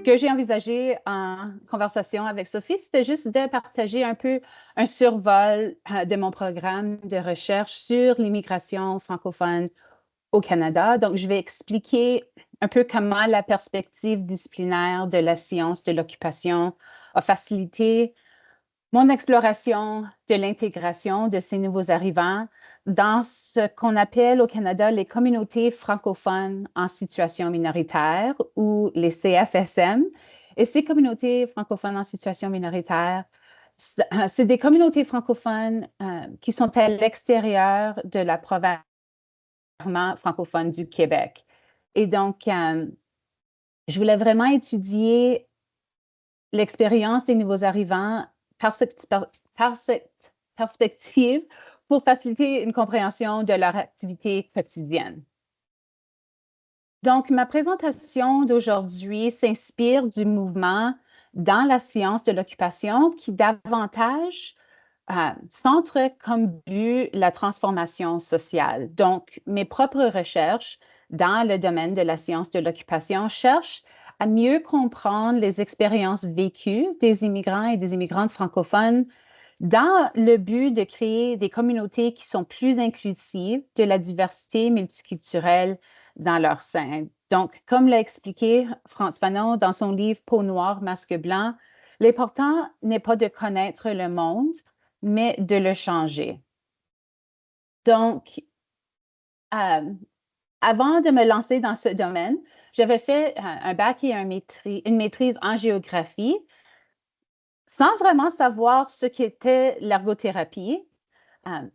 que j'ai envisagé en conversation avec Sophie, c'était juste de partager un peu un survol de mon programme de recherche sur l'immigration francophone au Canada. Donc, je vais expliquer un peu comment la perspective disciplinaire de la science de l'occupation a facilité mon exploration de l'intégration de ces nouveaux arrivants dans ce qu'on appelle au Canada les communautés francophones en situation minoritaire ou les CFSM. Et ces communautés francophones en situation minoritaire, c'est des communautés francophones qui sont à l'extérieur de la province francophone du Québec. Et donc, je voulais vraiment étudier l'expérience des nouveaux arrivants par cette perspective pour faciliter une compréhension de leur activité quotidienne. Donc, ma présentation d'aujourd'hui s'inspire du mouvement dans la science de l'occupation qui davantage centre comme but la transformation sociale. Donc, mes propres recherches dans le domaine de la science de l'occupation cherchent à mieux comprendre les expériences vécues des immigrants et des immigrantes francophones dans le but de créer des communautés qui sont plus inclusives de la diversité multiculturelle dans leur sein. Donc, comme l'a expliqué Frantz Fanon dans son livre Peau noire, masque blanc, l'important n'est pas de connaître le monde, mais de le changer. Donc, avant de me lancer dans ce domaine, j'avais fait un bac et une maîtrise en géographie sans vraiment savoir ce qu'était l'ergothérapie.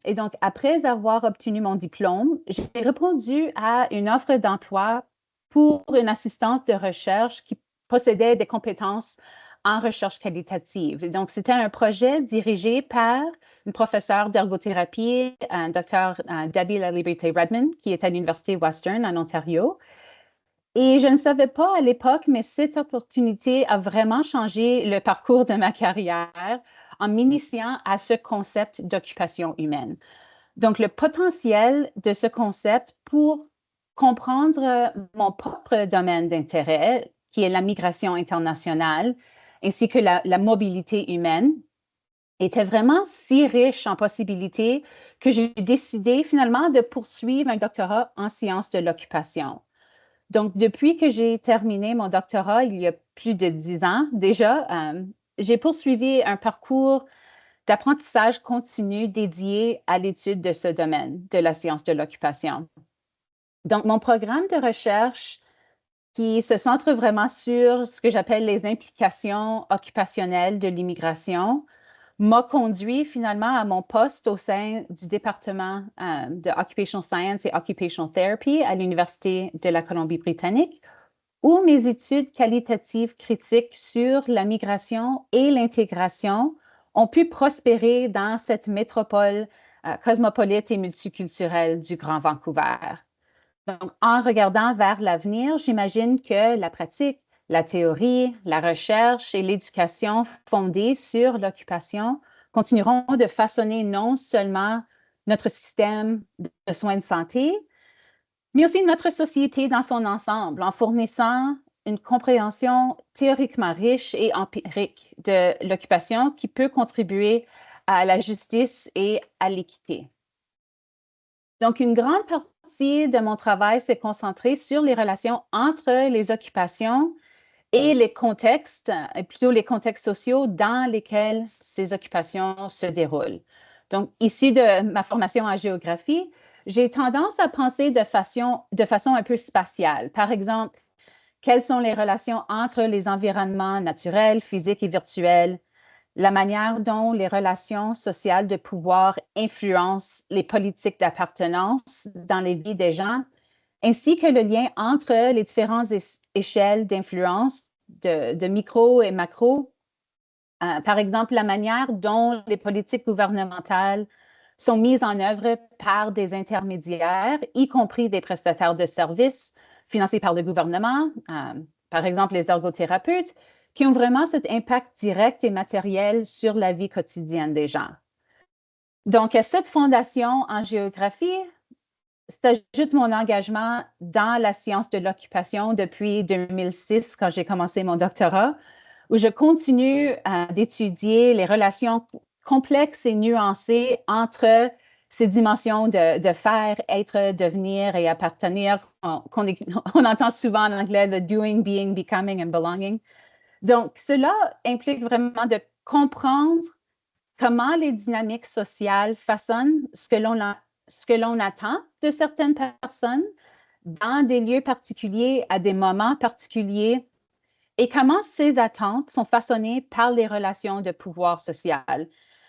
Et donc, après avoir obtenu mon diplôme, j'ai répondu à une offre d'emploi pour une assistante de recherche qui possédait des compétences en recherche qualitative. Et donc, c'était un projet dirigé par une professeure d'ergothérapie, Dr. Debbie Laliberté Redmond, qui est à l'Université Western en Ontario. Et je ne savais pas à l'époque, mais cette opportunité a vraiment changé le parcours de ma carrière en m'initiant à ce concept d'occupation humaine. Donc, le potentiel de ce concept pour comprendre mon propre domaine d'intérêt, qui est la migration internationale, ainsi que la mobilité humaine, était vraiment si riche en possibilités que j'ai décidé finalement de poursuivre un doctorat en sciences de l'occupation. Donc, depuis que j'ai terminé mon doctorat il y a plus de 10 ans déjà, j'ai poursuivi un parcours d'apprentissage continu dédié à l'étude de ce domaine, de la science de l'occupation. Donc, mon programme de recherche qui se centre vraiment sur ce que j'appelle les implications occupationnelles de l'immigration m'a conduit finalement à mon poste au sein du département de Occupational Science et Occupational Therapy à l'Université de la Colombie-Britannique, où mes études qualitatives critiques sur la migration et l'intégration ont pu prospérer dans cette métropole cosmopolite et multiculturelle du Grand Vancouver. Donc, en regardant vers l'avenir, j'imagine que la pratique, la théorie, la recherche et l'éducation fondées sur l'occupation continueront de façonner non seulement notre système de soins de santé, mais aussi notre société dans son ensemble, en fournissant une compréhension théoriquement riche et empirique de l'occupation qui peut contribuer à la justice et à l'équité. Donc, une grande partie de mon travail s'est concentrée sur les relations entre les occupations et les contextes, et plutôt les contextes sociaux dans lesquels ces occupations se déroulent. Donc, ici de ma formation en géographie, j'ai tendance à penser de façon un peu spatiale. Par exemple, quelles sont les relations entre les environnements naturels, physiques et virtuels, la manière dont les relations sociales de pouvoir influencent les politiques d'appartenance dans les vies des gens, ainsi que le lien entre les différentes échelles d'influence de micro et macro. Par exemple, la manière dont les politiques gouvernementales sont mises en œuvre par des intermédiaires, y compris des prestataires de services financés par le gouvernement, par exemple les ergothérapeutes, qui ont vraiment cet impact direct et matériel sur la vie quotidienne des gens. Donc, cette fondation en géographie, s'ajoute mon engagement dans la science de l'occupation depuis 2006, quand j'ai commencé mon doctorat, où je continue d'étudier les relations complexes et nuancées entre ces dimensions de faire, être, devenir et appartenir, on entend souvent en anglais le doing, being, becoming and belonging. Donc, cela implique vraiment de comprendre comment les dynamiques sociales façonnent ce que l'on attend de certaines personnes dans des lieux particuliers, à des moments particuliers, et comment ces attentes sont façonnées par les relations de pouvoir social,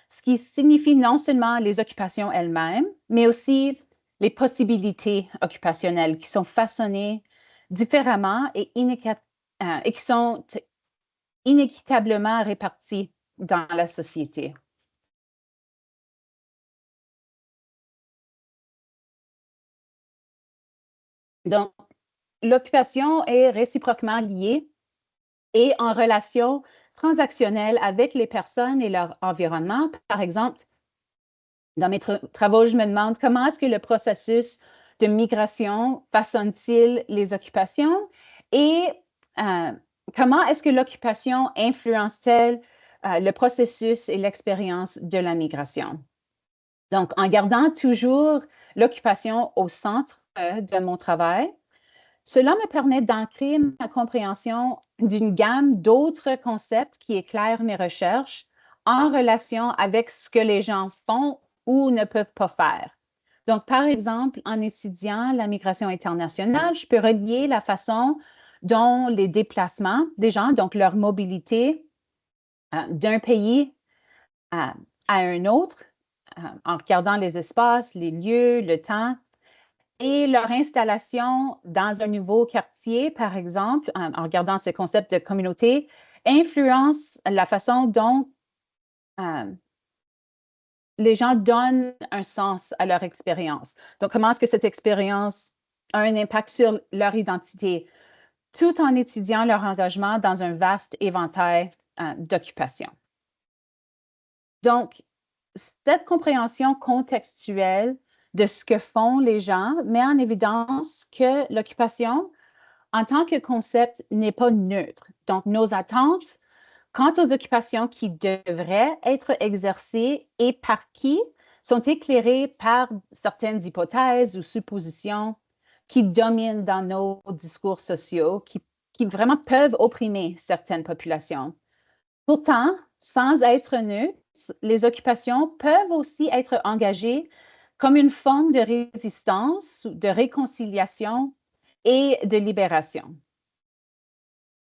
ce qui signifie non seulement les occupations elles-mêmes, mais aussi les possibilités occupationnelles qui sont façonnées différemment et qui sont inéquitablement réparties dans la société. Donc, l'occupation est réciproquement liée et en relation transactionnelle avec les personnes et leur environnement. Par exemple, dans mes travaux, je me demande comment est-ce que le processus de migration façonne-t-il les occupations et euh, comment est-ce que l'occupation influence-t-elle le processus et l'expérience de la migration. Donc, en gardant toujours l'occupation au centre de mon travail, cela me permet d'ancrer ma compréhension d'une gamme d'autres concepts qui éclairent mes recherches en relation avec ce que les gens font ou ne peuvent pas faire. Donc, par exemple, en étudiant la migration internationale, je peux relier la façon dont les déplacements des gens, donc leur mobilité d'un pays à un autre, en regardant les espaces, les lieux, le temps, et leur installation dans un nouveau quartier, par exemple, en regardant ce concept de communauté, influence la façon dont les gens donnent un sens à leur expérience. Donc, comment est-ce que cette expérience a un impact sur leur identité, tout en étudiant leur engagement dans un vaste éventail d'occupations. Donc, cette compréhension contextuelle de ce que font les gens met en évidence que l'occupation, en tant que concept, n'est pas neutre. Donc, nos attentes quant aux occupations qui devraient être exercées et par qui sont éclairées par certaines hypothèses ou suppositions qui dominent dans nos discours sociaux, qui vraiment peuvent opprimer certaines populations. Pourtant, sans être neutres, les occupations peuvent aussi être engagées comme une forme de résistance, de réconciliation et de libération.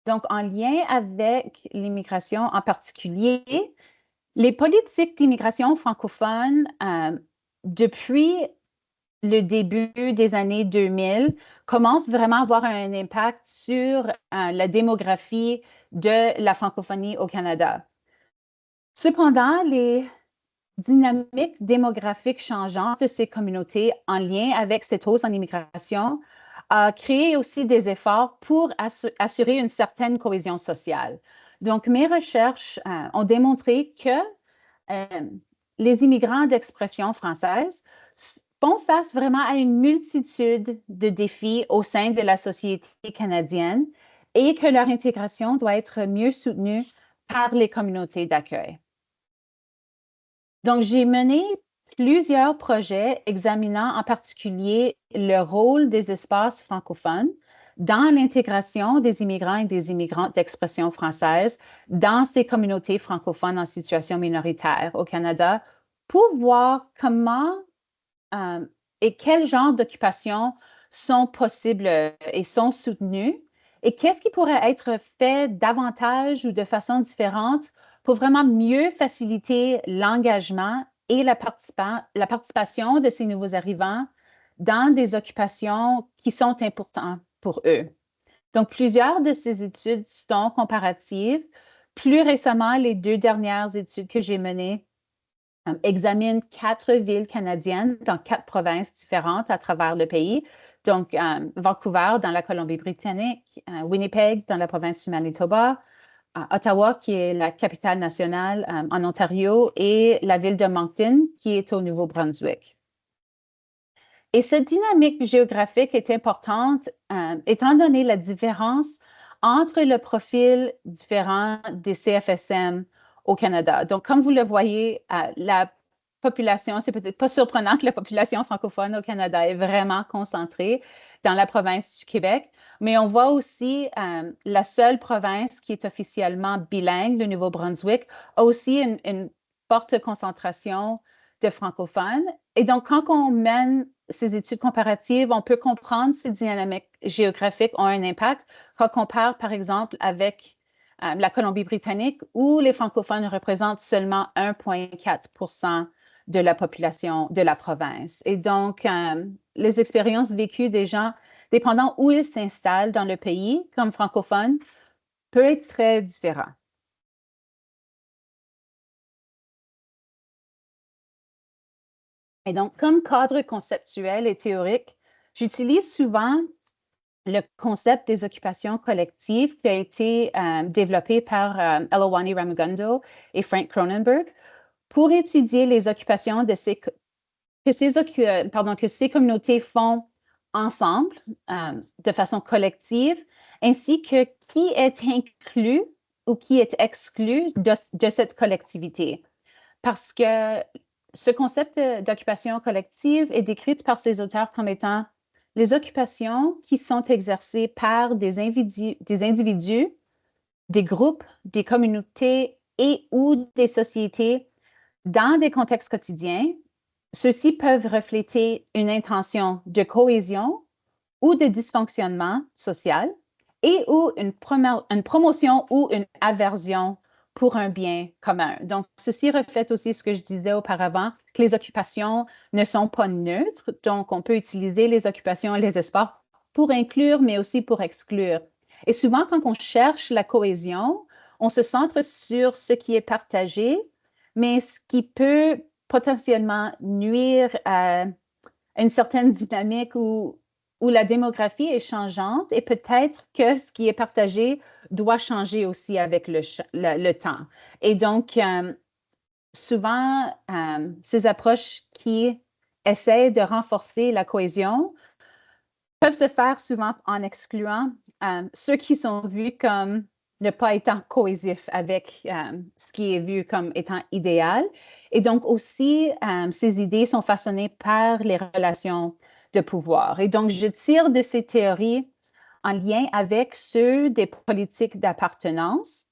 Donc, en lien avec l'immigration en particulier, les politiques d'immigration francophone, depuis le début des années 2000, commencent vraiment à avoir un impact sur la démographie de la francophonie au Canada. Cependant, les dynamiques démographiques changeantes de ces communautés en lien avec cette hausse en immigration a créé aussi des efforts pour assurer une certaine cohésion sociale. Donc, mes recherches ont démontré que les immigrants d'expression française font face vraiment à une multitude de défis au sein de la société canadienne et que leur intégration doit être mieux soutenue par les communautés d'accueil. Donc, j'ai mené plusieurs projets examinant en particulier le rôle des espaces francophones dans l'intégration des immigrants et des immigrantes d'expression française dans ces communautés francophones en situation minoritaire au Canada pour voir comment et quel genre d'occupations sont possibles et sont soutenues et qu'est-ce qui pourrait être fait davantage ou de façon différente pour vraiment mieux faciliter l'engagement et la participation de ces nouveaux arrivants dans des occupations qui sont importantes pour eux. Donc, plusieurs de ces études sont comparatives. Plus récemment, les 2 dernières études que j'ai menées examinent 4 villes canadiennes dans 4 provinces différentes à travers le pays. Donc, Vancouver dans la Colombie-Britannique, Winnipeg dans la province du Manitoba, Ottawa, qui est la capitale nationale en Ontario, et la ville de Moncton, qui est au Nouveau-Brunswick. Et cette dynamique géographique est importante étant donné la différence entre le profil différent des CFSM au Canada. Donc, comme vous le voyez, la population, c'est peut-être pas surprenant que la population francophone au Canada est vraiment concentrée dans la province du Québec, mais on voit aussi la seule province qui est officiellement bilingue, le Nouveau-Brunswick, a aussi une forte concentration de francophones. Et donc, quand on mène ces études comparatives, on peut comprendre si ces dynamiques géographiques ont un impact quand on compare, par exemple, avec la Colombie-Britannique, où les francophones représentent seulement 1,4 % de la population de la province. Et donc, les expériences vécues des gens, dépendant où ils s'installent dans le pays comme francophones, peut être très différent. Et donc, comme cadre conceptuel et théorique, j'utilise souvent le concept des occupations collectives qui a été développé par Elowani Ramugondo et Frank Cronenberg pour étudier les occupations que ces communautés font ensemble, de façon collective, ainsi que qui est inclus ou qui est exclu de cette collectivité. Parce que ce concept d'occupation collective est décrit par ces auteurs comme étant les occupations qui sont exercées par des individus, des groupes, des communautés et ou des sociétés dans des contextes quotidiens. Ceux-ci peuvent refléter une intention de cohésion ou de dysfonctionnement social et ou une promotion ou une aversion pour un bien commun. Donc, ceci reflète aussi ce que je disais auparavant, que les occupations ne sont pas neutres. Donc, on peut utiliser les occupations et les espaces pour inclure, mais aussi pour exclure. Et souvent, quand on cherche la cohésion, on se centre sur ce qui est partagé, mais ce qui peut potentiellement nuire à une certaine dynamique où la démographie est changeante et peut-être que ce qui est partagé doit changer aussi avec le temps. Et donc, souvent, ces approches qui essaient de renforcer la cohésion peuvent se faire souvent en excluant ceux qui sont vus comme ne pas étant cohésifs avec ce qui est vu comme étant idéal. Et donc aussi, ces idées sont façonnées par les relations de pouvoir. Et donc, je tire de ces théories en lien avec ceux des politiques d'appartenance,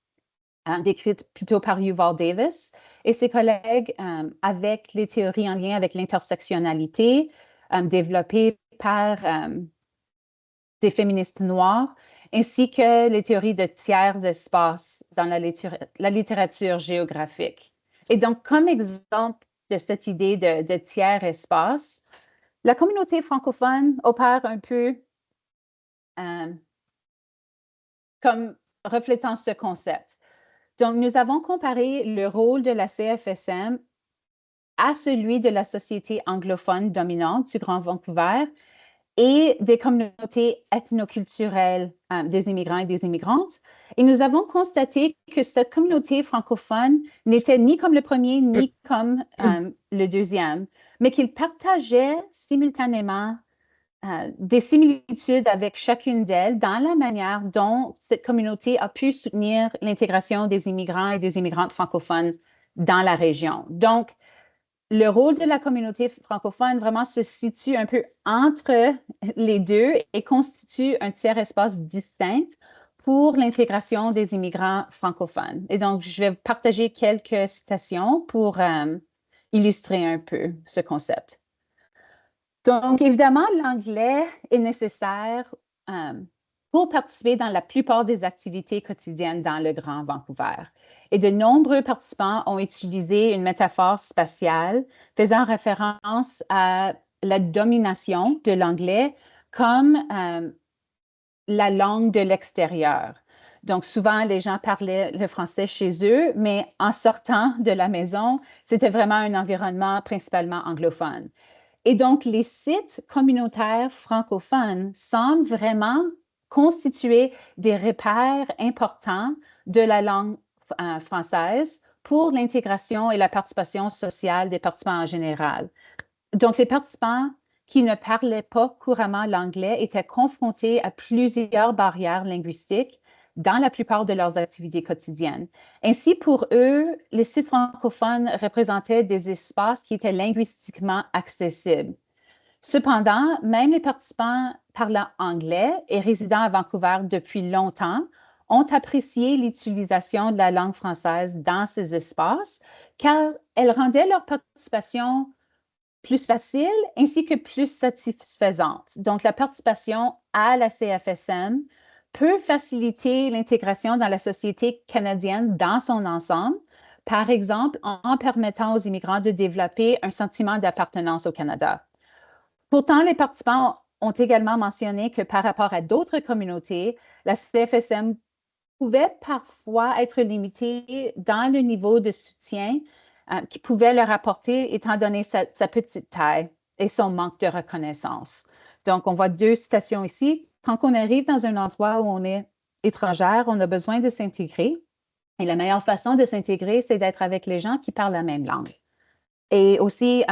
décrites plutôt par Yuval Davis et ses collègues avec les théories en lien avec l'intersectionnalité développées par des féministes noires, ainsi que les théories de tiers espaces dans la littérature géographique. Et donc, comme exemple de cette idée de tiers espace, la communauté francophone opère un peu comme reflétant ce concept. Donc, nous avons comparé le rôle de la CFSM à celui de la société anglophone dominante du Grand Vancouver et des communautés ethnoculturelles des immigrants et des immigrantes. Et nous avons constaté que cette communauté francophone n'était ni comme le premier, ni comme le deuxième, mais qu'ils partageaient simultanément des similitudes avec chacune d'elles dans la manière dont cette communauté a pu soutenir l'intégration des immigrants et des immigrantes francophones dans la région. Donc, le rôle de la communauté francophone vraiment se situe un peu entre les deux et constitue un tiers espace distinct pour l'intégration des immigrants francophones. Et donc, je vais partager quelques citations pour illustrer un peu ce concept. Donc, évidemment, l'anglais est nécessaire pour participer dans la plupart des activités quotidiennes dans le Grand Vancouver. Et de nombreux participants ont utilisé une métaphore spatiale faisant référence à la domination de l'anglais comme la langue de l'extérieur. Donc, souvent, les gens parlaient le français chez eux, mais en sortant de la maison, c'était vraiment un environnement principalement anglophone. Et donc, les sites communautaires francophones semblent vraiment constituer des repères importants de la langue française pour l'intégration et la participation sociale des participants en général. Donc, les participants qui ne parlaient pas couramment l'anglais étaient confrontés à plusieurs barrières linguistiques dans la plupart de leurs activités quotidiennes. Ainsi, pour eux, les sites francophones représentaient des espaces qui étaient linguistiquement accessibles. Cependant, même les participants parlant anglais et résidant à Vancouver depuis longtemps ont apprécié l'utilisation de la langue française dans ces espaces car elle rendait leur participation plus facile ainsi que plus satisfaisante. Donc, la participation à la CFSM peut faciliter l'intégration dans la société canadienne dans son ensemble, par exemple en permettant aux immigrants de développer un sentiment d'appartenance au Canada. Pourtant, les participants ont également mentionné que par rapport à d'autres communautés, la CFSM pouvait parfois être limitée dans le niveau de soutien qu'il pouvait leur apporter étant donné sa petite taille et son manque de reconnaissance. Donc, on voit deux citations ici. Quand on arrive dans un endroit où on est étrangère, on a besoin de s'intégrer. Et la meilleure façon de s'intégrer, c'est d'être avec les gens qui parlent la même langue. Et aussi,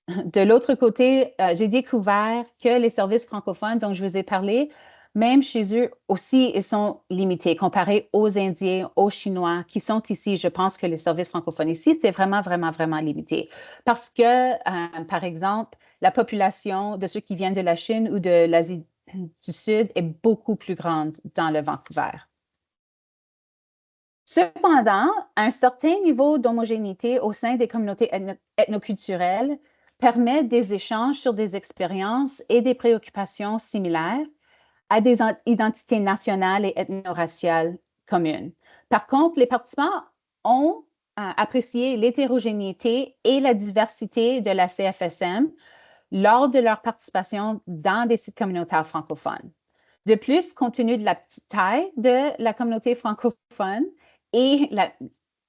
de l'autre côté, j'ai découvert que les services francophones dont je vous ai parlé, même chez eux aussi, ils sont limités comparés aux Indiens, aux Chinois qui sont ici. Je pense que les services francophones ici, c'est vraiment, vraiment, vraiment limité. Parce que, par exemple, la population de ceux qui viennent de la Chine ou de l'Asie du Sud est beaucoup plus grande dans le Vancouver. Cependant, un certain niveau d'homogénéité au sein des communautés ethnoculturelles permet des échanges sur des expériences et des préoccupations similaires à des identités nationales et ethno-raciales communes. Par contre, les participants ont apprécié l'hétérogénéité et la diversité de la CFSM lors de leur participation dans des sites communautaires francophones. De plus, compte tenu de la petite taille de la communauté francophone et la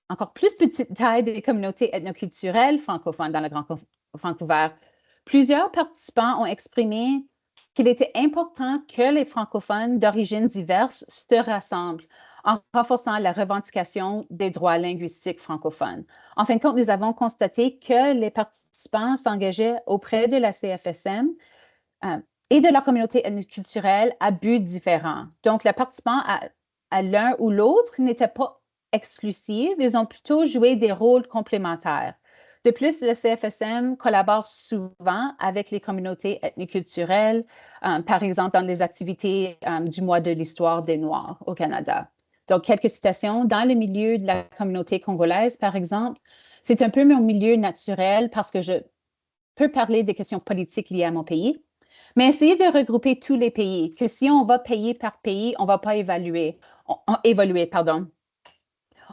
encore plus petite taille des communautés ethnoculturelles francophones dans le Grand Vancouver, plusieurs participants ont exprimé qu'il était important que les francophones d'origines diverses se rassemblent en renforçant la revendication des droits linguistiques francophones. En fin de compte, nous avons constaté que les participants s'engageaient auprès de la CFSM et de leur communauté culturelle à buts différents. Donc, les participants à l'un ou l'autre n'étaient pas exclusifs, ils ont plutôt joué des rôles complémentaires. De plus, le CFSM collabore souvent avec les communautés ethnoculturelles, par exemple dans les activités du mois de l'histoire des Noirs au Canada. Donc, quelques citations. Dans le milieu de la communauté congolaise, par exemple, c'est un peu mon milieu naturel parce que je peux parler des questions politiques liées à mon pays, mais essayez de regrouper tous les pays, que si on va payer par pays, on ne va pas évoluer, pardon.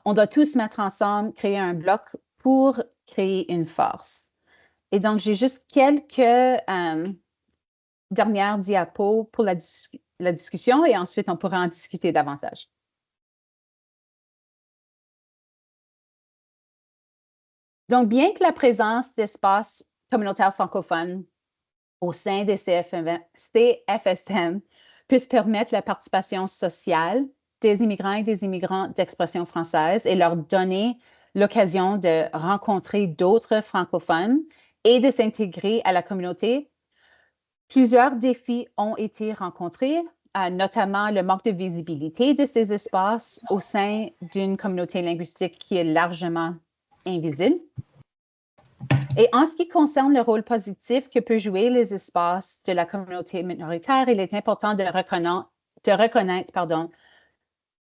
On doit tous mettre ensemble, créer un bloc pour créer une force. Et donc, j'ai juste quelques dernières diapos pour la discussion et ensuite, on pourra en discuter davantage. Donc, bien que la présence d'espaces communautaires francophones au sein des CFSM puisse permettre la participation sociale des immigrants et des immigrantes d'expression française et leur donner l'occasion de rencontrer d'autres francophones et de s'intégrer à la communauté, plusieurs défis ont été rencontrés, notamment le manque de visibilité de ces espaces au sein d'une communauté linguistique qui est largement invisible. Et en ce qui concerne le rôle positif que peuvent jouer les espaces de la communauté minoritaire, il est important de reconnaître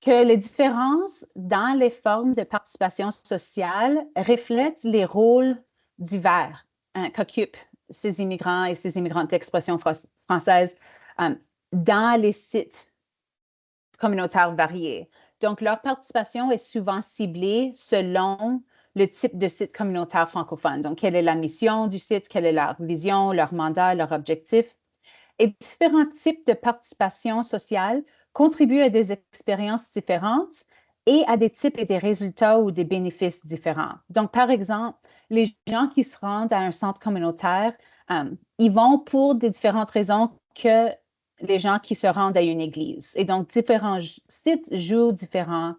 que les différences dans les formes de participation sociale reflètent les rôles divers qu'occupent ces immigrants et ces immigrantes d'expression française dans les sites communautaires variés. Donc, leur participation est souvent ciblée selon le type de site communautaire francophone. Donc, quelle est la mission du site, quelle est leur vision, leur mandat, leur objectif. Et différents types de participation sociale contribuent à des expériences différentes et à des types et des résultats ou des bénéfices différents. Donc, par exemple, les gens qui se rendent à un centre communautaire, ils vont pour des différentes raisons que les gens qui se rendent à une église. Et donc, différents sites jouent différents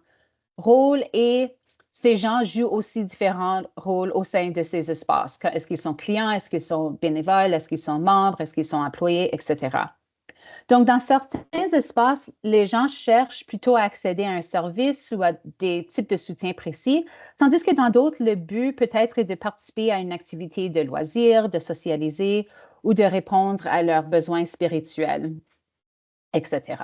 rôles et ces gens jouent aussi différents rôles au sein de ces espaces. Est-ce qu'ils sont clients? Est-ce qu'ils sont bénévoles? Est-ce qu'ils sont membres? Est-ce qu'ils sont employés? Etc. Donc, dans certains espaces, les gens cherchent plutôt à accéder à un service ou à des types de soutien précis, tandis que dans d'autres, le but peut-être est de participer à une activité de loisir, de socialiser ou de répondre à leurs besoins spirituels, etc.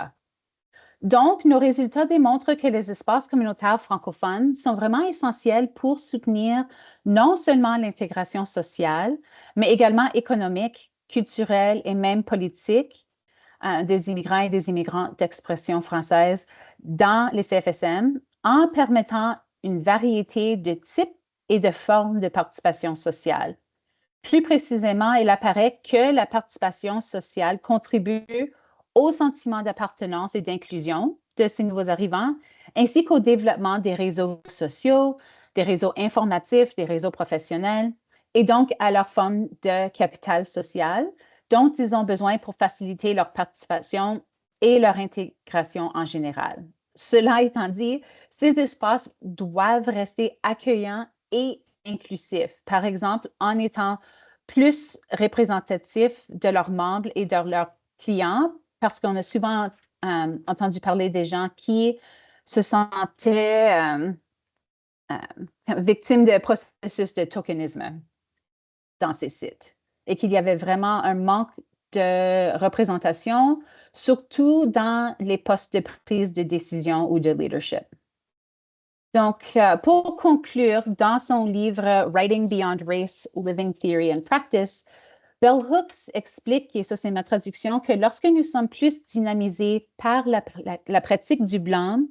Donc, nos résultats démontrent que les espaces communautaires francophones sont vraiment essentiels pour soutenir non seulement l'intégration sociale, mais également économique, culturelle et même politique des immigrants et des immigrantes d'expression française dans les CFSM en permettant une variété de types et de formes de participation sociale. Plus précisément, il apparaît que la participation sociale contribue au sentiment d'appartenance et d'inclusion de ces nouveaux arrivants, ainsi qu'au développement des réseaux sociaux, des réseaux informatifs, des réseaux professionnels, et donc à leur forme de capital social dont ils ont besoin pour faciliter leur participation et leur intégration en général. Cela étant dit, ces espaces doivent rester accueillants et inclusifs, par exemple en étant plus représentatifs de leurs membres et de leurs clients, parce qu'on a souvent entendu parler des gens qui se sentaient victimes de processus de tokenisme dans ces sites et qu'il y avait vraiment un manque de représentation, surtout dans les postes de prise de décision ou de leadership. Donc, pour conclure, dans son livre Writing Beyond Race, Living Theory and Practice, Bell Hooks explique, et ça c'est ma traduction, que lorsque nous sommes plus dynamisés par la pratique du blâme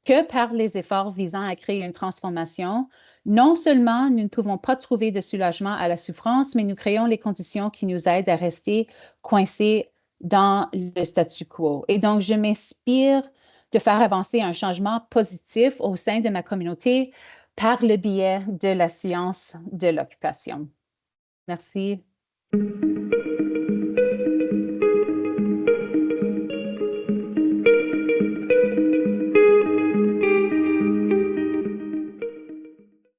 que par les efforts visant à créer une transformation, non seulement nous ne pouvons pas trouver de soulagement à la souffrance, mais nous créons les conditions qui nous aident à rester coincés dans le statu quo. Et donc, je m'inspire de faire avancer un changement positif au sein de ma communauté par le biais de la science de l'occupation. Merci.